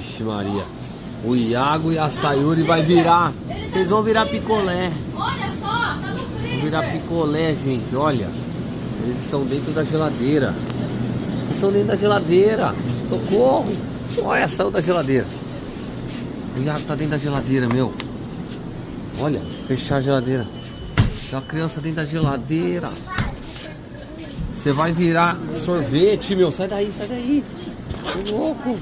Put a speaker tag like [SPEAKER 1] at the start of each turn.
[SPEAKER 1] Vixe Maria. O Iago e a Sayuri vai virar. Vocês vão virar picolé.
[SPEAKER 2] Olha só, tá no freezer.
[SPEAKER 1] Vão virar picolé, gente, olha. Eles estão dentro da geladeira. Eles estão dentro da geladeira. Socorro. Olha, saiu da geladeira. O Iago tá dentro da geladeira, meu. Olha, fechar a geladeira. Tem uma criança dentro da geladeira. Você vai virar sorvete, meu. Sai daí, sai daí. Tô louco.